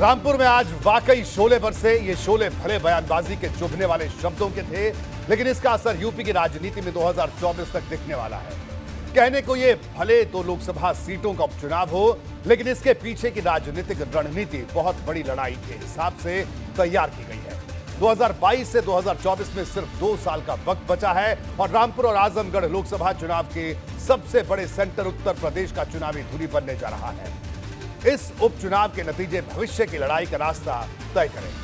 रामपुर में आज वाकई शोले बरसे। ये शोले भले बयानबाजी के चुभने वाले शब्दों के थे, लेकिन इसका असर यूपी की राजनीति में 2024 तक दिखने वाला है। कहने को ये भले तो लोकसभा सीटों का उपचुनाव हो, लेकिन इसके पीछे की राजनीतिक रणनीति बहुत बड़ी लड़ाई के हिसाब से तैयार की गई है। 2022 से 2024 में सिर्फ 2 साल का वक्त बचा है और रामपुर और आजमगढ़ लोकसभा चुनाव के सबसे बड़े सेंटर उत्तर प्रदेश का चुनावी धुरी बनने जा रहा है। इस उपचुनाव के नतीजे भविष्य की लड़ाई का रास्ता तय करेंगे।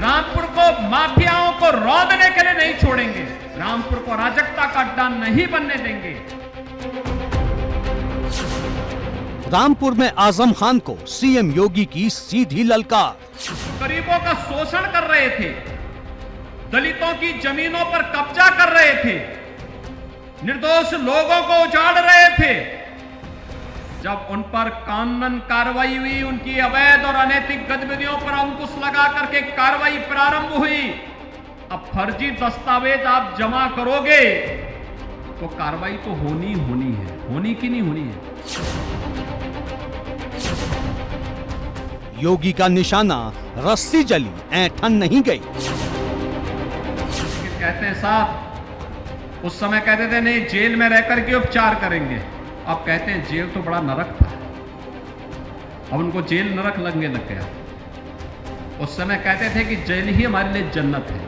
रामपुर को माफियाओं को रौंदने के लिए नहीं छोड़ेंगे। रामपुर को अराजकता का अड्डा नहीं बनने देंगे। रामपुर में आजम खान को सीएम योगी की सीधी ललकार। गरीबों का शोषण कर रहे थे, दलितों की जमीनों पर कब्जा कर रहे थे, निर्दोष लोगों को उजाड़ रहे थे। जब उन पर कानूनन कार्रवाई हुई, उनकी अवैध और अनैतिक गतिविधियों पर अंकुश लगा करके कार्रवाई प्रारंभ हुई। अब फर्जी दस्तावेज आप जमा करोगे तो कार्रवाई तो होनी है। होनी की नहीं होनी है। योगी का निशाना रस्सी जली, ऐंठन नहीं गई। कहते हैं साहब, उस समय कहते थे नहीं जेल में रहकर के उपचार करेंगे। अब कहते हैं जेल तो बड़ा नरक था, अब उनको जेल नरक लगने लग गया। उस समय कहते थे कि जेल ही हमारे लिए जन्नत है।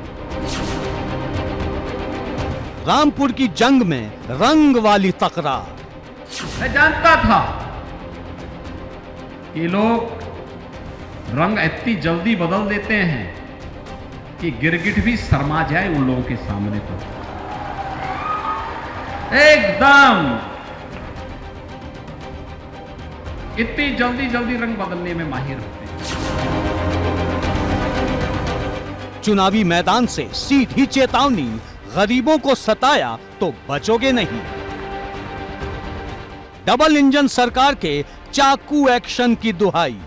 रामपुर की जंग में रंग वाली तकरार। मैं जानता था कि लोग रंग इतनी जल्दी बदल देते हैं कि गिरगिट भी शर्मा जाए उन लोगों के सामने। तो एकदम इतनी जल्दी रंग बदलने में माहिर होते हैं। चुनावी मैदान से सीधी चेतावनी, गरीबों को सताया तो बचोगे नहीं। डबल इंजन सरकार के चाकू एक्शन की दुहाई।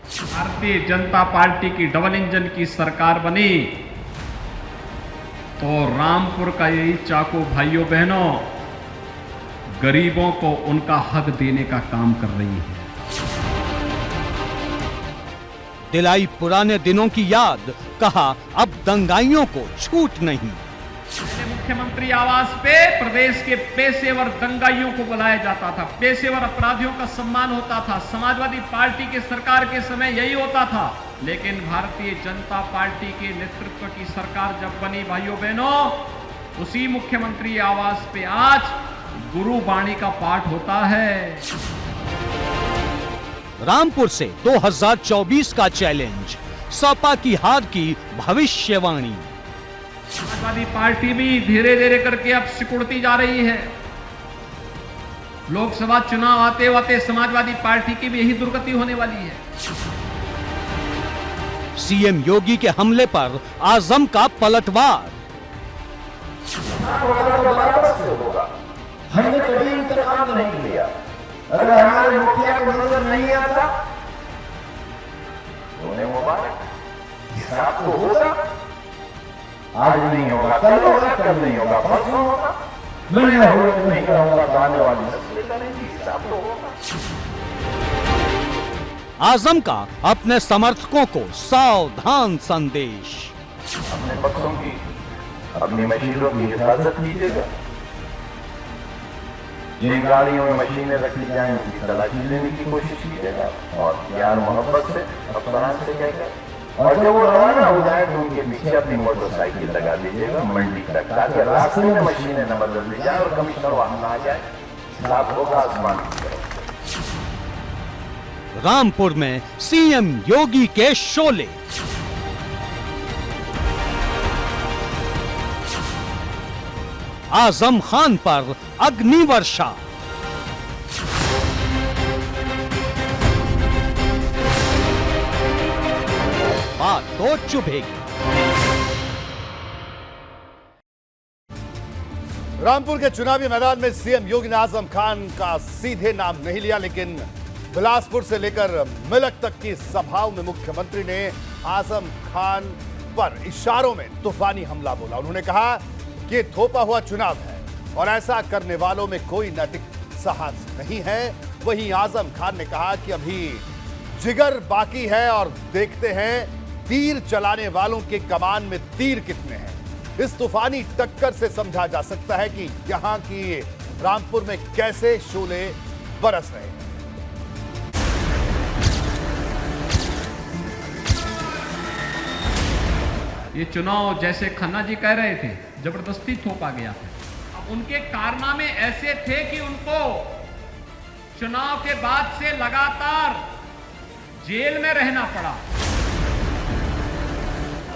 भारतीय जनता पार्टी की डबल इंजन की सरकार बनी तो रामपुर का यही चाकू भाइयों बहनों गरीबों को उनका हक देने का काम कर रही है। दिलाई पुराने दिनों की याद, कहा अब दंगाइयों को छूट नहीं। मुख्यमंत्री आवास पे प्रदेश के पेशेवर दंगाइयों को बुलाया जाता था, पेशेवर अपराधियों का सम्मान होता था। समाजवादी पार्टी के सरकार के समय यही होता था, लेकिन भारतीय जनता पार्टी के नेतृत्व की सरकार जब बनी भाइयों बहनों, उसी मुख्यमंत्री आवास पे आज गुरुबाणी का पाठ होता है। रामपुर से 2024 का चैलेंज, सपा की हार की भविष्यवाणी। समाजवादी पार्टी भी धीरे धीरे करके अब सिकुड़ती जा रही है। लोकसभा चुनाव आते आते समाजवादी पार्टी की भी यही दुर्गति होने वाली है। सीएम योगी के हमले पर आजम का पलटवार। हमने कभी इंतकाम नहीं लिया। अगर हमारे मुखिया को नजर नहीं आता तो उन्हें मुबारक, हिसाब तो होगा। आज नहीं होगा, कल होगा, कल नहीं होगा, परसों होगा। मैं नहीं कहूंगा तो आने वाली नस्लें करेंगी, हिसाब तो होगा। आजम का अपने समर्थकों को सावधान संदेश। अपने पक्षों की, अपनी मशीनों की हिफाजत कीजिएगा। जिन गाड़ियों में मशीनें रखी जाएं उनकी तलाशी लेने की कोशिश कीजिएगा और प्यार मोहब्बत से अफसरान से कहकर, और जब वो रवाना हो जाए तो उनके पीछे अपनी मोटरसाइकिल लगा दीजिएगा मंडी तक, ताकि रास्ते में मशीनें न बदल दी जाए और कमिश्नर वहां आ जाए। साफ होगा आसमान की तरफ। रामपुर में सीएम योगी के शोले। आजम खान पर अग्निवर्षा। बात तो चुभेगी। रामपुर के चुनावी मैदान में सीएम योगी ने आजम खान का सीधे नाम नहीं लिया, लेकिन बिलासपुर से लेकर मिलक तक की सभाओं में मुख्यमंत्री ने आजम खान पर इशारों में तूफानी हमला बोला। उन्होंने कहा कि थोपा हुआ चुनाव है और ऐसा करने वालों में कोई नैतिक साहस नहीं है। वहीं आजम खान ने कहा कि अभी जिगर बाकी है और देखते हैं तीर चलाने वालों के कमान में तीर कितने हैं। इस तूफानी टक्कर से समझा जा सकता है कि यहां की रामपुर में कैसे शोले बरस रहे हैं। ये चुनाव जैसे खन्ना जी कह रहे थे जबरदस्ती थोपा गया था। अब उनके कारनामे ऐसे थे कि उनको चुनाव के बाद से लगातार जेल में रहना पड़ा।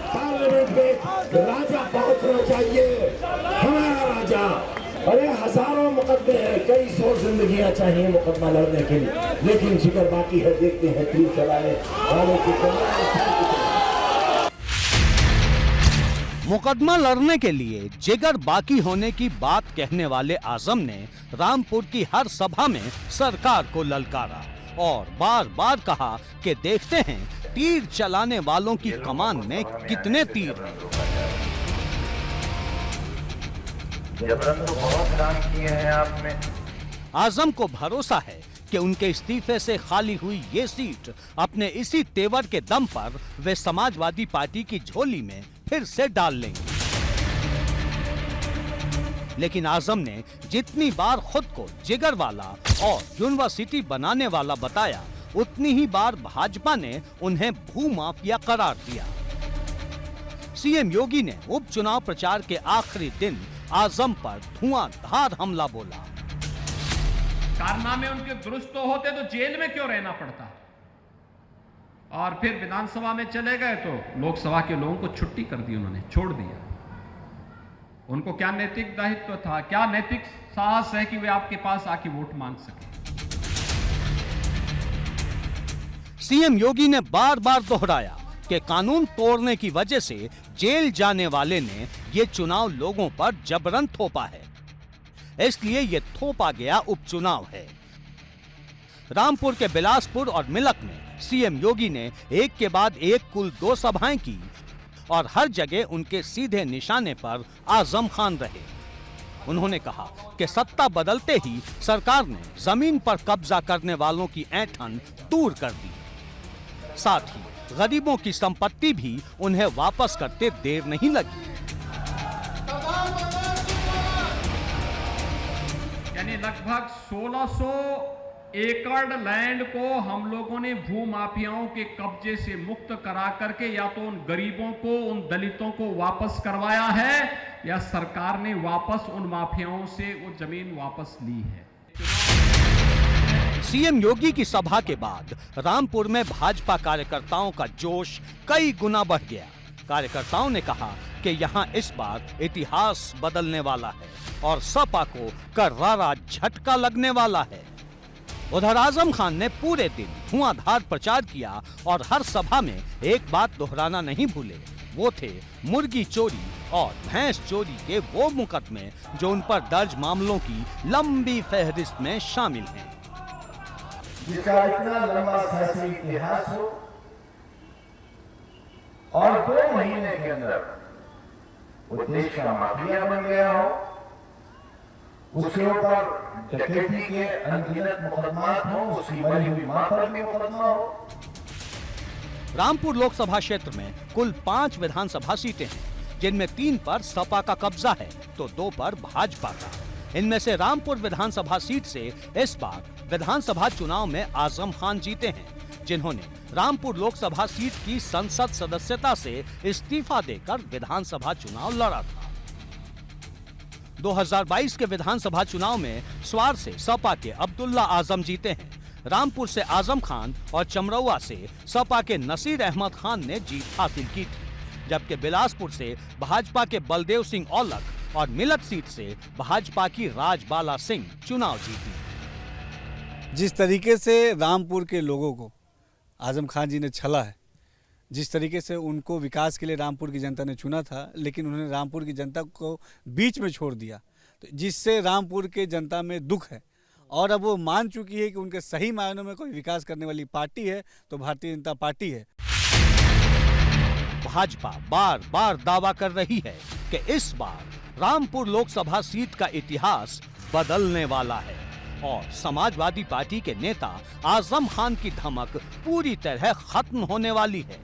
पार्लियामेंट में राजा पहुंचना चाहिए, हमारा राजा। अरे हजारों मुकदमे हैं, कई सौ जिंदगियां चाहिए मुकदमा लड़ने के लिए, लेकिन जिगर बाकी है। देखते हैं तीर चलाने वालों की मुकदमा लड़ने के लिए जिगर बाकी होने की बात कहने वाले आजम ने रामपुर की हर सभा में सरकार को ललकारा और बार बार कहा कि देखते हैं तीर चलाने वालों की कमान में कितने तीर हैं। जबरन तो बहुत काम किए हैं आपने। आजम को भरोसा है कि उनके इस्तीफे से खाली हुई ये सीट अपने इसी तेवर के दम पर वे समाजवादी पार्टी की झोली में फिर से डाल लेंगे। लेकिन आजम ने जितनी बार खुद को जिगर वाला और यूनिवर्सिटी बनाने वाला बताया, उतनी ही बार भाजपा ने उन्हें भूमाफिया करार दिया। सीएम योगी ने उपचुनाव प्रचार के आखिरी दिन आजम पर धुआंधार हमला बोला। कारनामे उनके दुरुस्त होते तो जेल में क्यों रहना पड़ता। और फिर विधानसभा में चले गए तो लोकसभा के लोगों को छुट्टी कर दी, उन्होंने छोड़ दिया। उनको क्या नैतिक दायित्व था, क्या नैतिक साहस है कि वे आपके पास आके वोट मांग सके। सीएम योगी ने बार बार दोहराया कि कानून तोड़ने की वजह से जेल जाने वाले ने ये चुनाव लोगों पर जबरन थोपा है, इसलिए ये थोपा गया उपचुनाव है। रामपुर के बिलासपुर और मिलक में सीएम योगी ने एक के बाद एक कुल 2 सभाएं की और हर जगह उनके सीधे निशाने पर आजम खान रहे। उन्होंने कहा कि सत्ता बदलते ही सरकार ने जमीन पर कब्जा करने वालों की ऐंठन दूर कर दी, साथ ही गरीबों की संपत्ति भी उन्हें वापस करते देर नहीं लगी। यानी लगभग 1600 एकड़ लैंड को हम लोगों ने भूमाफियाओं के कब्जे से मुक्त करा करके या तो उन गरीबों को, उन दलितों को वापस करवाया है या सरकार ने वापस उन माफियाओं से वो जमीन वापस ली है। सीएम योगी की सभा के बाद रामपुर में भाजपा कार्यकर्ताओं का जोश कई गुना बढ़ गया। कार्यकर्ताओं ने कहा कि यहां इस बार इतिहास बदलने वाला है और सपा को करारा झटका लगने वाला है। उधर आजम खान ने पूरे दिन धुआंधार प्रचार किया और हर सभा में एक बात दोहराना नहीं भूले, वो थे मुर्गी चोरी और भैंस चोरी के वो मुकदमे जो उन पर दर्ज मामलों की लंबी फहरिस्त में शामिल हैं। जिसका इतना लंबा सियासी इतिहास हो और 2 महीने के अंदर वो देश का माफिया बन गया हो, उसके ऊपर डकैती के अनगिनत मुकदमात हो, उसकी मरी हुई मां पर भी मुकदमा हो। रामपुर लोकसभा क्षेत्र में कुल 5 विधानसभा सीटें हैं, जिनमें 3 पर सपा का कब्जा है तो 2 पर भाजपा का। इनमें से रामपुर विधानसभा सीट से इस बार विधानसभा चुनाव में आजम खान जीते हैं, जिन्होंने रामपुर लोकसभा सीट की संसद सदस्यता से इस्तीफा देकर विधानसभा चुनाव लड़ा था। 2022 के विधानसभा चुनाव में स्वार से सपा के अब्दुल्ला आजम जीते हैं। रामपुर से आजम खान और चमरौआ से सपा के नसीर अहमद खान ने जीत हासिल की थी, जबकि बिलासपुर से भाजपा के बलदेव सिंह औलख और मिलक सीट से भाजपा की राजबाला सिंह चुनाव जीती। जिस तरीके से रामपुर के लोगों को आजम खान जी ने छला है, जिस तरीके से उनको विकास के लिए रामपुर की जनता ने चुना था, लेकिन उन्होंने रामपुर की जनता को बीच में छोड़ दिया, तो जिससे रामपुर के जनता में दुख है और अब वो मान चुकी है कि उनके सही मायनों में कोई विकास करने वाली पार्टी है तो भारतीय जनता पार्टी है। भाजपा बार बार दावा कर रही है कि इस बार रामपुर लोकसभा सीट का इतिहास बदलने वाला है और समाजवादी पार्टी के नेता आजम खान की धमक पूरी तरह खत्म होने वाली है।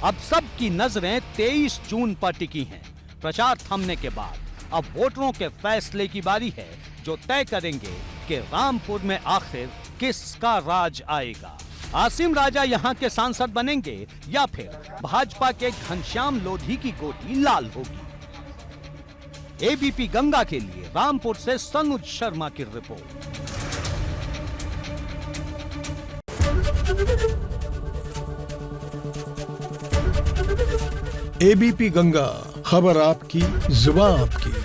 अब सबकी नजरें 23 जून पर टिकी हैं। प्रचार थमने के बाद अब वोटरों के फैसले की बारी है, जो तय करेंगे कि रामपुर में आखिर किसका राज आएगा। आसिम राजा यहाँ के सांसद बनेंगे या फिर भाजपा के घनश्याम लोधी की गोटी लाल होगी। एबीपी गंगा के लिए रामपुर से सनुज शर्मा की रिपोर्ट। एबीपी गंगा, खबर आपकी, जुबान आपकी।